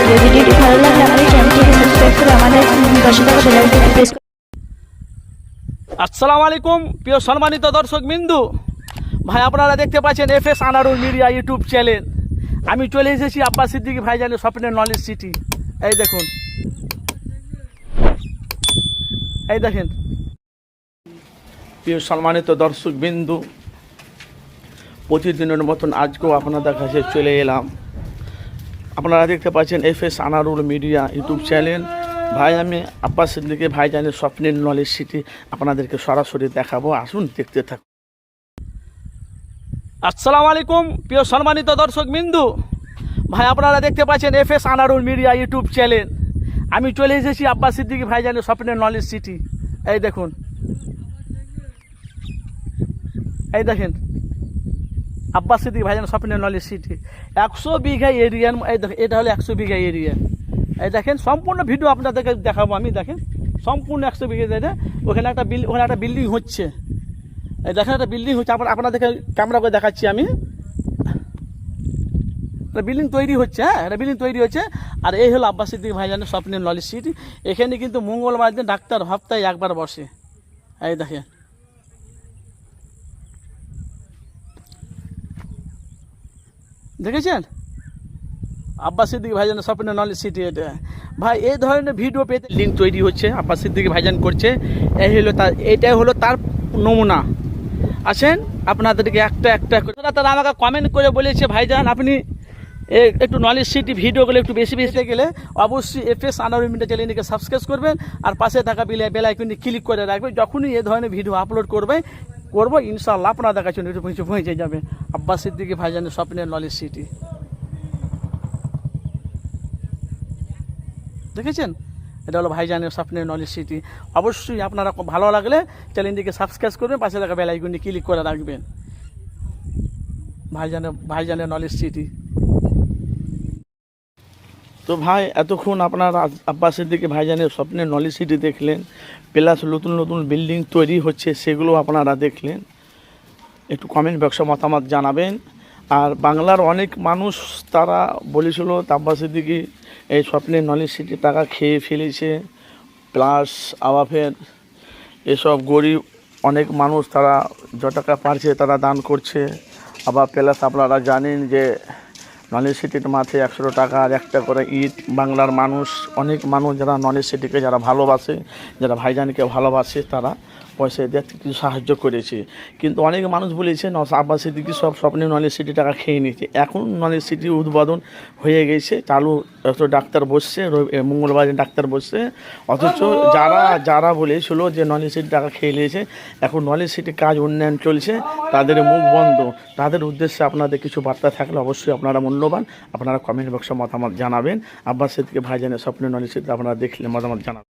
ভিডিওটি ভালো লাগলে আমাদের চ্যানেলটিকে সাবস্ক্রাইব করে আমাদের পাশে থাকা বেল আইকনটি প্রেস করুন। আসসালামু আলাইকুম প্রিয় সম্মানিত দর্শক বিন্দু ভাই, আপনারা দেখতে পাচ্ছেন FS Anarul media YouTube channel. আমি চলে এসেছি আব্বাস সিদ্দিকী ভাইজানের স্বপ্নের নলেজ সিটি। এই দেখুন, এই দেখেন প্রিয় সম্মানিত দর্শক বিন্দু, প্রতিদিনের মতন আজকেও আপনাদের কাছে চলে এলাম। আপনারা দেখতে পাচ্ছেন FS Anarul media YouTube channel. ভাই, আমি আব্বাস সিদ্দিকী ভাইজানের স্বপ্নের নলেজ সিটি আপনাদেরকে সরাসরি দেখাবো, আসুন দেখতে থাকুন। আসসালামু আলাইকুম প্রিয় সম্মানিত দর্শক বিন্দু ভাই, আপনারা দেখতে পাচ্ছেন FS Anarul media YouTube channel. আমি চলে এসেছি আব্বাস সিদ্দিকী ভাইজানের স্বপ্নের নলেজ সিটি। এই দেখুন, এই দেখেন আব্বাস সিদ্দিকী ভাইজানের স্বপ্নের নলেজ সিটি। 100 বিঘা এরিয়া, এই দেখেন এটা হলো 100 বিঘা এরিয়া। এই দেখেন সম্পূর্ণ ভিডিও আপনাদেরকে দেখাবো আমি। দেখেন সম্পূর্ণ 100 বিঘা এরিয়া। ওখানে একটা বিল্ডিং হচ্ছে। এই দেখেন একটা বিল্ডিং হচ্ছে, আপনাদেরকে ক্যামেরা করে দেখাচ্ছি আমি। বিল্ডিং তৈরি হচ্ছে, হ্যাঁ একটা বিল্ডিং তৈরি হচ্ছে। আর এই হলো আব্বাস সিদ্দিকী ভাইজানের স্বপ্নের নলেজ সিটি। এখানে কিন্তু মঙ্গলবার দিন ডাক্তার সপ্তাহে একবার বসে। এই দেখেন, দেখেছেন আব্বাস সিদ্দিকী ভাইজানের স্বপ্নের নলেজ সিটি। এটা ভাই এই ধরনের ভিডিও পেতে লিঙ্ক তৈরি হচ্ছে, আব্বাস সিদ্দিকী ভাইজান করছে। এই হলো তার, এইটাই হলো তার নমুনা। আসেন আপনাদেরকে একটা তারা আমাকে কমেন্ট করে বলেছে, ভাইজান আপনি একটু নলেজ সিটি ভিডিওগুলো একটু বেশি গেলে অবশ্যই এফএস আনারুল মিডিয়া চ্যানেলকে সাবস্ক্রাইব করবেন আর পাশে থাকা বেল আইকনটি ক্লিক করে রাখবেন। যখনই এই ধরনের ভিডিও আপলোড করবো ইনশাআল্লাহ আপনাদের কাছে নোটিফিকেশন পৌঁছে যাবে। আব্বাস সিদ্দিকী ভাইজানের স্বপ্নের নলেজ সিটি দেখেছেন, এটা হলো ভাইজানের স্বপ্নের নলেজ সিটি। অবশ্যই আপনারা ভালো লাগলে চ্যানেলটিকে সাবস্ক্রাইব করবেন, পাশে থাকা বেল আইকনটি ক্লিক করে রাখবেন। ভাইজানের নলেজ সিটি। তো ভাই, এতক্ষণ আপনারা আব্বাস সিদ্দিকী ভাইজানের স্বপ্নের নলেজ সিটি দেখলেন, প্লাস নতুন নতুন বিল্ডিং তৈরি হচ্ছে সেগুলো আপনারা দেখলেন। একটু কমেন্ট বক্সে মতামত জানাবেন। আর বাংলার অনেক মানুষ তারা বলেছিল আব্বাস সিদ্দিকী এই স্বপ্নের নলেজ সিটি টাকা খেয়ে ফেলেছে, প্লাস আওয়াফের এসব গরিব অনেক মানুষ তারা যত টাকা পারছে তারা দান করছে। আবার প্লাস আপনারা জানেন যে নলেজ সিটির মাঠে 100 টাকা আর একটা করে ইট। বাংলার মানুষ, অনেক মানুষ যারা নলেজ সিটিকে যারা ভালোবাসে, যারা ভাইজানকে ভালোবাসে, তারা পয়সা দিয়ে কিছু সাহায্য করেছে। কিন্তু অনেক মানুষ বলেছে আব্বাস সিদ্দিকী সব স্বপ্নের নলেজ সিটি টাকা খেয়ে নিয়েছে। এখন নলেজ সিটির উদ্বোধন হয়ে গেছে, চালু ডাক্তার বসছে, মঙ্গলবার ডাক্তার বসছে। অথচ যারা বলেছিল যে নলেজ সিটি টাকা খেয়ে নিয়েছে, এখন নলেজ সিটির কাজ উন্নয়ন চলছে, তাদের মুখ বন্ধ। তাদের উদ্দেশ্যে আপনাদের কিছু বার্তা থাকলে অবশ্যই আপনারা মূল্যবান, আপনারা কমেন্ট বক্সে মতামত জানাবেন। আব্বাস সিদ্দিকী ভাইজানের স্বপ্নের নলেজ সিটি আপনারা দেখলে মতামত জানাবেন।